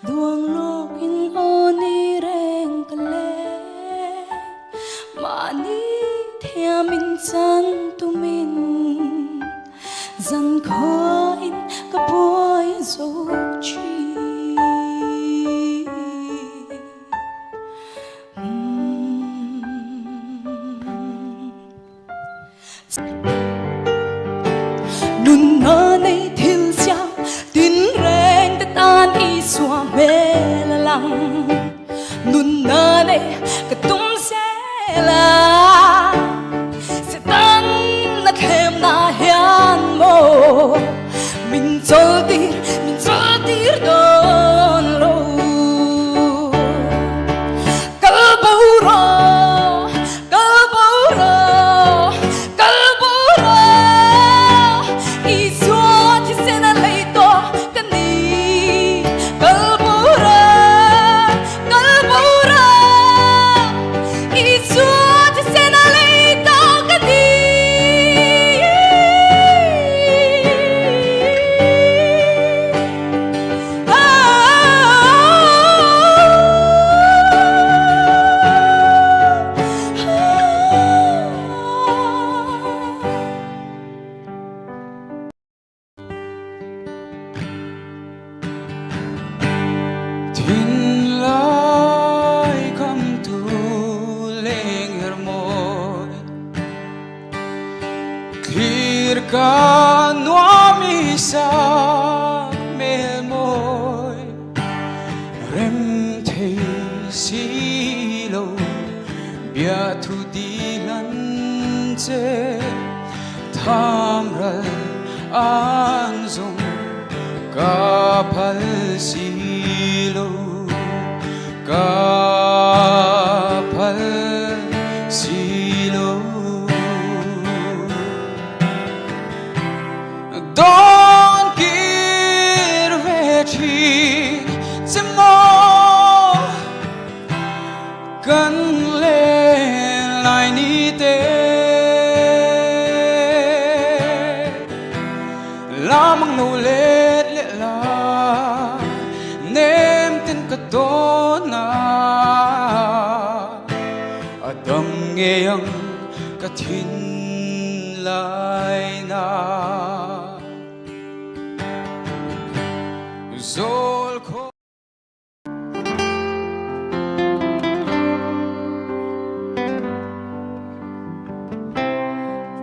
Duang lokin oni reng kale Mani thia min chan tu min Zan khoin ka boy zo chi Nun na nay thil sia tin reng ta tan i xua mê la lăng Nun na nay ka tum se la se tan na khem na hian mo Min chol tir don lo Kal bau ra Tin lai kam tu leng her moi Clear ka nuami sa mel moi Rem thei si lo bia thu di lan che tham ral an zong ka phal si Kapal silo Don't give it to more Kan lên lại ni te La mang nô let le la Nem tin ka don na Adam ngeyang ka thin lai na Zol ko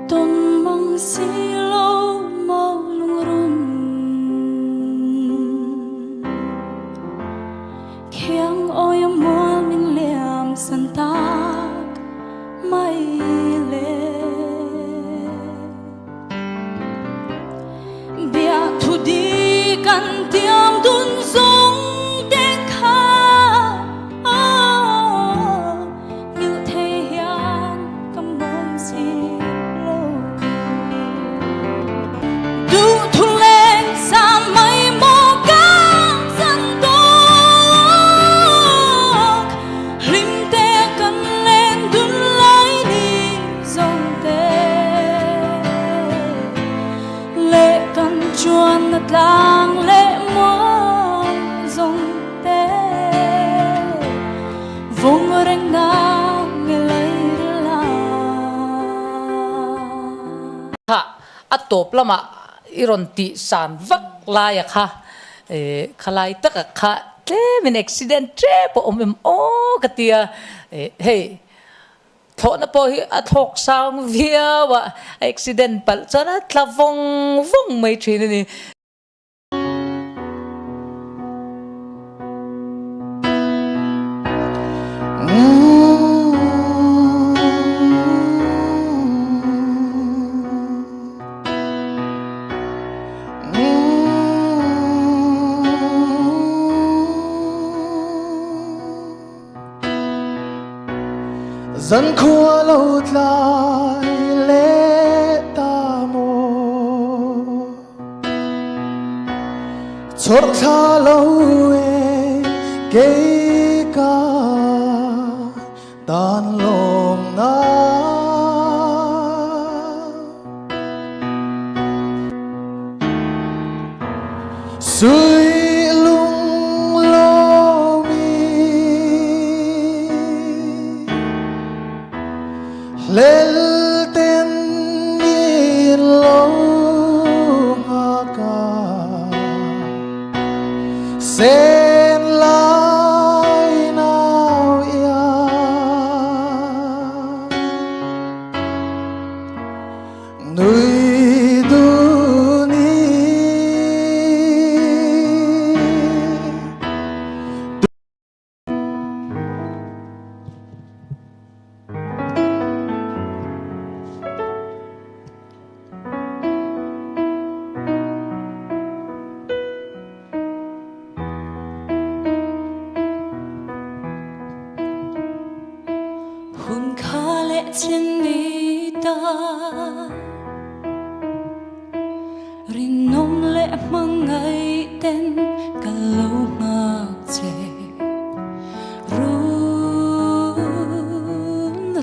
Ton mong silo mau lung Khiang oi mua min liam san tak mai le Bia thu đi kan tiam dun song ten kha Như thế hian kam mong si lo Du thu lên sa mai mo kang san to Lim te kan lên dun lai ni zong te Lệ kan chuan at lang lệ mo zong te Vong reng na nge lai la Ha atop lama iron ti san vak laya kha khalai tak kha te min accident tre po omem o katia hey thona po hi athok sang via wa accident pal chana tlavong vong mai thrin ni Dân khua lâu lại lệ ta mô Chốt xa lâu ê kê ca Tàn lòng na Suy lung lo lel ten yin lo ha ka sen lai nào ya nuôi du ni hun kha lệ trên đi ta rin nông lệ mang ngày tên cả lâu ngạc chê run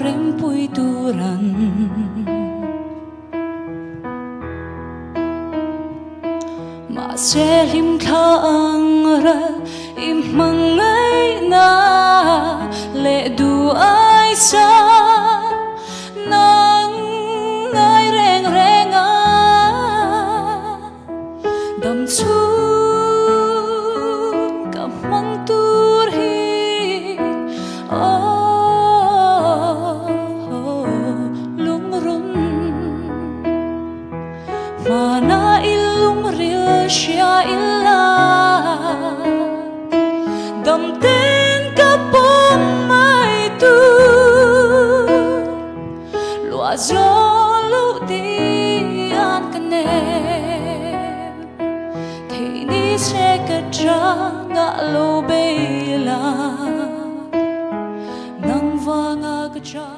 rem pui turan mà sẽ lim khang ra im mang ngày na lệ du ai sa nang ngai reng reng a dam chun ka mang tur hi lung run mana ilung ril sha illa dam ten ka pom mai tu lua gió lâu đi an can em thì ni sẽ cất ra ngã lâu bê la nang vang a cất ra